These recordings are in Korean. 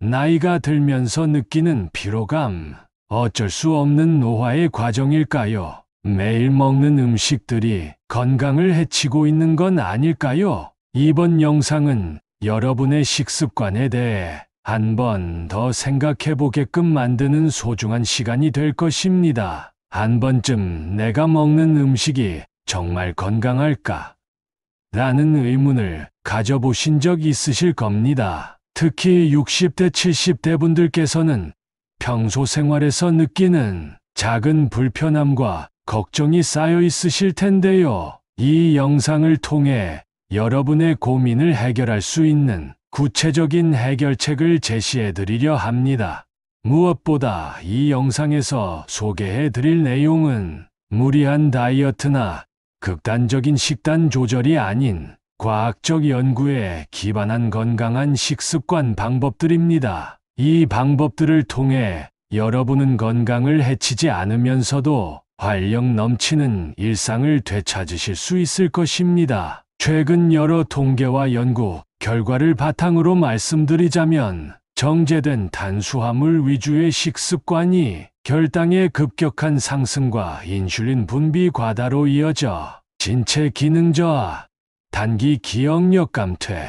나이가 들면서 느끼는 피로감, 어쩔 수 없는 노화의 과정일까요? 매일 먹는 음식들이 건강을 해치고 있는 건 아닐까요? 이번 영상은 여러분의 식습관에 대해 한 번 더 생각해 보게끔 만드는 소중한 시간이 될 것입니다. 한 번쯤 내가 먹는 음식이 정말 건강할까? 라는 의문을 가져보신 적 있으실 겁니다. 특히 60대, 70대 분들께서는 평소 생활에서 느끼는 작은 불편함과 걱정이 쌓여 있으실 텐데요. 이 영상을 통해 여러분의 고민을 해결할 수 있는 구체적인 해결책을 제시해 드리려 합니다. 무엇보다 이 영상에서 소개해 드릴 내용은 무리한 다이어트나 극단적인 식단 조절이 아닌 과학적 연구에 기반한 건강한 식습관 방법들입니다. 이 방법들을 통해 여러분은 건강을 해치지 않으면서도 활력 넘치는 일상을 되찾으실 수 있을 것입니다. 최근 여러 통계와 연구 결과를 바탕으로 말씀드리자면 정제된 탄수화물 위주의 식습관이 혈당의 급격한 상승과 인슐린 분비 과다로 이어져 신체 기능 저하, 단기 기억력 감퇴,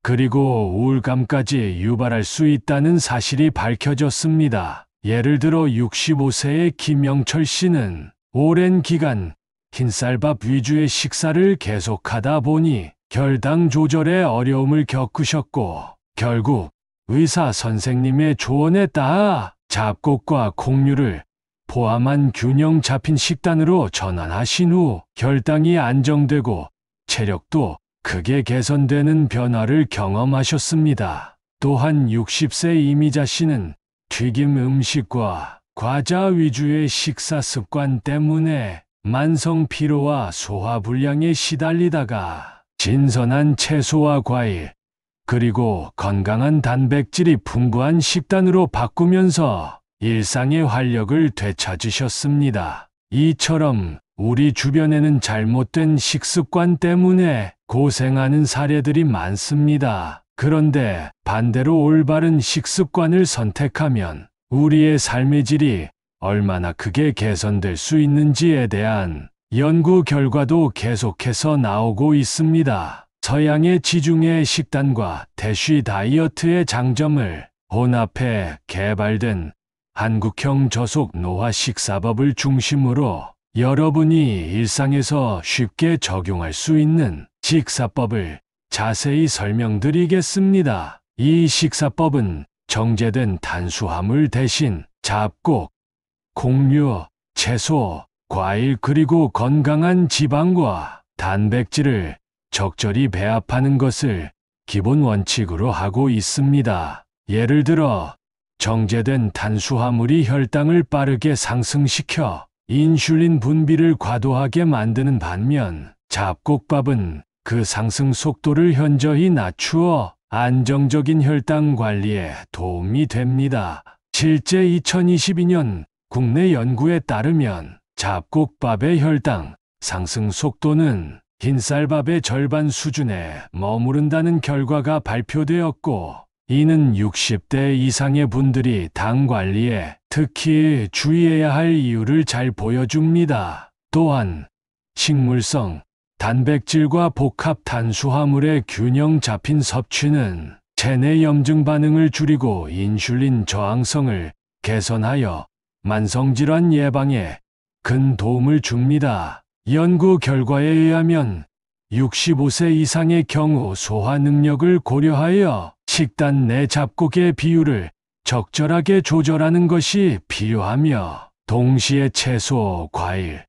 그리고 우울감까지 유발할 수 있다는 사실이 밝혀졌습니다. 예를 들어 65세의 김영철 씨는 오랜 기간 흰쌀밥 위주의 식사를 계속하다 보니 혈당 조절에 어려움을 겪으셨고 결국 의사 선생님의 조언에 따라 잡곡과 콩류를 포함한 균형 잡힌 식단으로 전환하신 후 혈당이 안정되고 체력도 크게 개선되는 변화를 경험하셨습니다. 또한 60세 이미자 씨는 튀김 음식과 과자 위주의 식사 습관 때문에 만성 피로와 소화 불량에 시달리다가 신선한 채소와 과일, 그리고 건강한 단백질이 풍부한 식단으로 바꾸면서 일상의 활력을 되찾으셨습니다. 이처럼 우리 주변에는 잘못된 식습관 때문에 고생하는 사례들이 많습니다. 그런데 반대로 올바른 식습관을 선택하면 우리의 삶의 질이 얼마나 크게 개선될 수 있는지에 대한 연구 결과도 계속해서 나오고 있습니다. 서양의 지중해 식단과 대쉬 다이어트의 장점을 혼합해 개발된 한국형 저속 노화 식사법을 중심으로 여러분이 일상에서 쉽게 적용할 수 있는 식사법을 자세히 설명드리겠습니다. 이 식사법은 정제된 탄수화물 대신 잡곡, 콩류, 채소, 과일 그리고 건강한 지방과 단백질을 적절히 배합하는 것을 기본 원칙으로 하고 있습니다. 예를 들어 정제된 탄수화물이 혈당을 빠르게 상승시켜 인슐린 분비를 과도하게 만드는 반면 잡곡밥은 그 상승 속도를 현저히 낮추어 안정적인 혈당 관리에 도움이 됩니다. 실제 2022년 국내 연구에 따르면 잡곡밥의 혈당 상승 속도는 흰쌀밥의 절반 수준에 머무른다는 결과가 발표되었고, 이는 60대 이상의 분들이 당 관리에 특히 주의해야 할 이유를 잘 보여줍니다. 또한 식물성 단백질과 복합 탄수화물의 균형 잡힌 섭취는 체내 염증 반응을 줄이고 인슐린 저항성을 개선하여 만성질환 예방에 큰 도움을 줍니다. 연구 결과에 의하면 65세 이상의 경우 소화 능력을 고려하여 식단 내 잡곡의 비율을 적절하게 조절하는 것이 필요하며, 동시에 채소, 과일,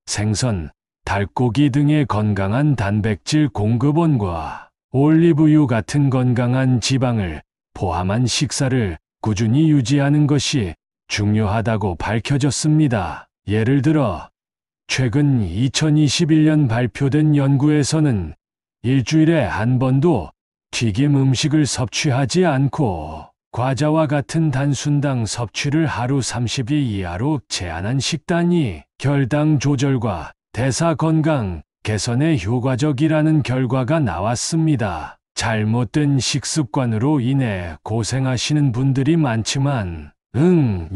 생선, 닭고기 등의 건강한 단백질 공급원과 올리브유 같은 건강한 지방을 포함한 식사를 꾸준히 유지하는 것이 중요하다고 밝혀졌습니다. 예를 들어 최근 2021년 발표된 연구에서는 일주일에 한 번도 튀김 음식을 섭취하지 않고 과자와 같은 단순당 섭취를 하루 30일 이하로 제한한 식단이 혈당 조절과 대사 건강 개선에 효과적이라는 결과가 나왔습니다. 잘못된 식습관으로 인해 고생하시는 분들이 많지만,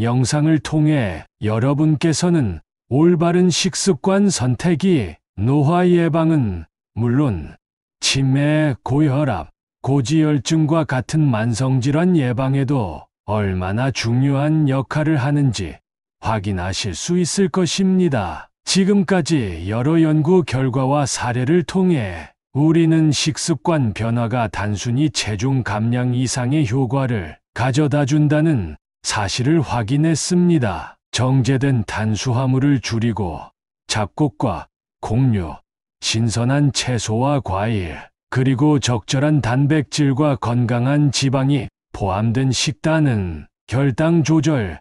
영상을 통해 여러분께서는 올바른 식습관 선택이 노화 예방은 물론 치매, 고혈압, 고지혈증과 같은 만성질환 예방에도 얼마나 중요한 역할을 하는지 확인하실 수 있을 것입니다. 지금까지 여러 연구 결과와 사례를 통해 우리는 식습관 변화가 단순히 체중 감량 이상의 효과를 가져다 준다는 사실을 확인했습니다. 정제된 탄수화물을 줄이고 잡곡과 곡류, 신선한 채소와 과일, 그리고 적절한 단백질과 건강한 지방이 포함된 식단은 혈당 조절,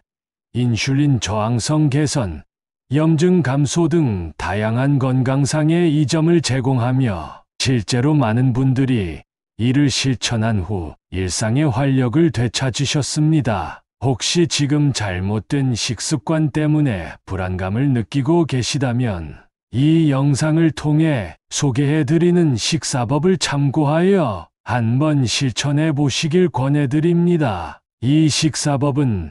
인슐린 저항성 개선, 염증 감소 등 다양한 건강상의 이점을 제공하며 실제로 많은 분들이 이를 실천한 후 일상의 활력을 되찾으셨습니다. 혹시 지금 잘못된 식습관 때문에 불안감을 느끼고 계시다면 이 영상을 통해 소개해드리는 식사법을 참고하여 한번 실천해 보시길 권해드립니다. 이 식사법은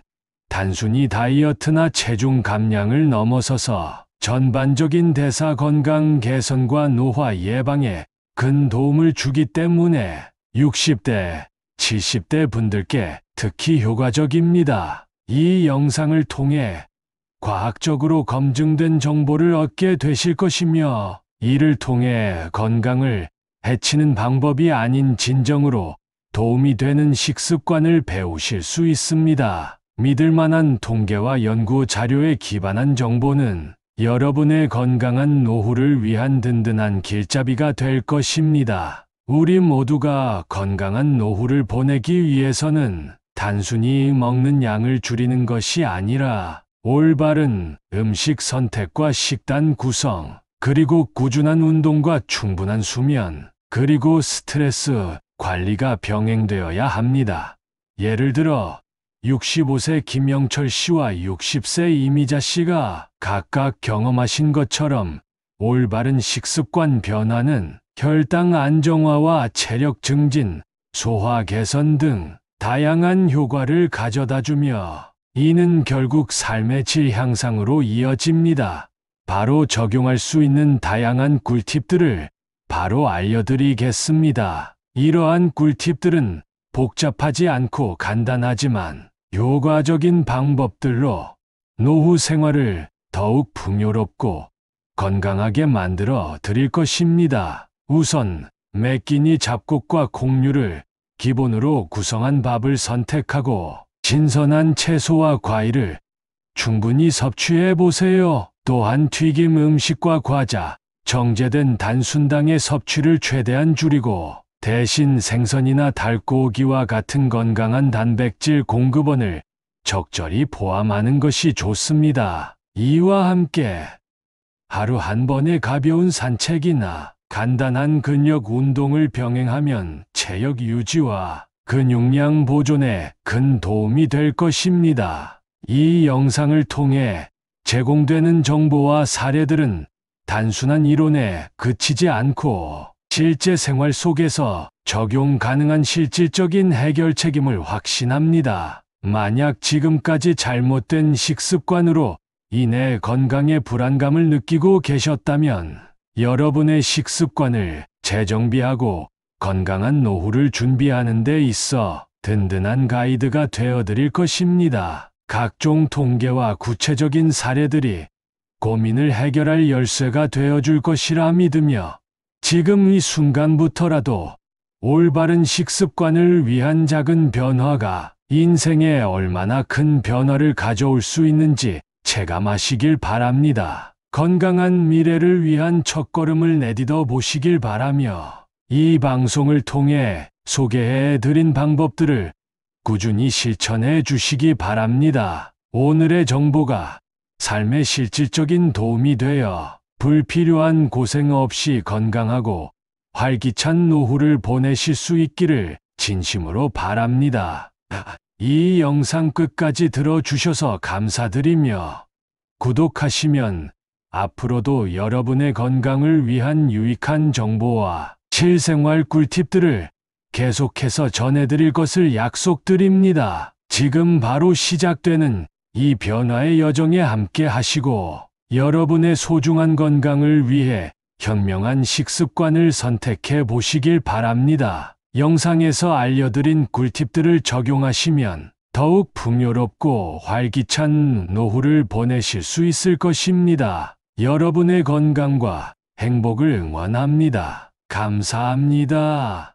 단순히 다이어트나 체중 감량을 넘어서서 전반적인 대사 건강 개선과 노화 예방에 큰 도움을 주기 때문에 60대, 70대 분들께 특히 효과적입니다. 이 영상을 통해 과학적으로 검증된 정보를 얻게 되실 것이며, 이를 통해 건강을 해치는 방법이 아닌 진정으로 도움이 되는 식습관을 배우실 수 있습니다. 믿을 만한 통계와 연구 자료에 기반한 정보는 여러분의 건강한 노후를 위한 든든한 길잡이가 될 것입니다. 우리 모두가 건강한 노후를 보내기 위해서는 단순히 먹는 양을 줄이는 것이 아니라 올바른 음식 선택과 식단 구성, 그리고 꾸준한 운동과 충분한 수면, 그리고 스트레스 관리가 병행되어야 합니다. 예를 들어 65세 김영철 씨와 60세 이미자 씨가 각각 경험하신 것처럼 올바른 식습관 변화는 혈당 안정화와 체력 증진, 소화 개선 등 다양한 효과를 가져다주며, 이는 결국 삶의 질 향상으로 이어집니다. 바로 적용할 수 있는 다양한 꿀팁들을 바로 알려드리겠습니다. 이러한 꿀팁들은 복잡하지 않고 간단하지만 효과적인 방법들로 노후 생활을 더욱 풍요롭고 건강하게 만들어 드릴 것입니다. 우선 매 끼니 잡곡과 곡류를 기본으로 구성한 밥을 선택하고 신선한 채소와 과일을 충분히 섭취해 보세요. 또한 튀김 음식과 과자, 정제된 단순당의 섭취를 최대한 줄이고 대신 생선이나 닭고기와 같은 건강한 단백질 공급원을 적절히 포함하는 것이 좋습니다. 이와 함께 하루 한 번의 가벼운 산책이나 간단한 근력 운동을 병행하면 체력 유지와 근육량 보존에 큰 도움이 될 것입니다. 이 영상을 통해 제공되는 정보와 사례들은 단순한 이론에 그치지 않고 실제 생활 속에서 적용 가능한 실질적인 해결책임을 확신합니다. 만약 지금까지 잘못된 식습관으로 인해 건강에 불안감을 느끼고 계셨다면 여러분의 식습관을 재정비하고 건강한 노후를 준비하는 데 있어 든든한 가이드가 되어드릴 것입니다. 각종 통계와 구체적인 사례들이 고민을 해결할 열쇠가 되어줄 것이라 믿으며, 지금 이 순간부터라도 올바른 식습관을 위한 작은 변화가 인생에 얼마나 큰 변화를 가져올 수 있는지 체감하시길 바랍니다. 건강한 미래를 위한 첫걸음을 내딛어 보시길 바라며, 이 방송을 통해 소개해 드린 방법들을 꾸준히 실천해 주시기 바랍니다. 오늘의 정보가 삶에 실질적인 도움이 되어 불필요한 고생 없이 건강하고 활기찬 노후를 보내실 수 있기를 진심으로 바랍니다. 이 영상 끝까지 들어주셔서 감사드리며, 구독하시면 앞으로도 여러분의 건강을 위한 유익한 정보와 실생활 꿀팁들을 계속해서 전해드릴 것을 약속드립니다. 지금 바로 시작되는 이 변화의 여정에 함께 하시고 여러분의 소중한 건강을 위해 현명한 식습관을 선택해 보시길 바랍니다. 영상에서 알려드린 꿀팁들을 적용하시면 더욱 풍요롭고 활기찬 노후를 보내실 수 있을 것입니다. 여러분의 건강과 행복을 응원합니다. 감사합니다.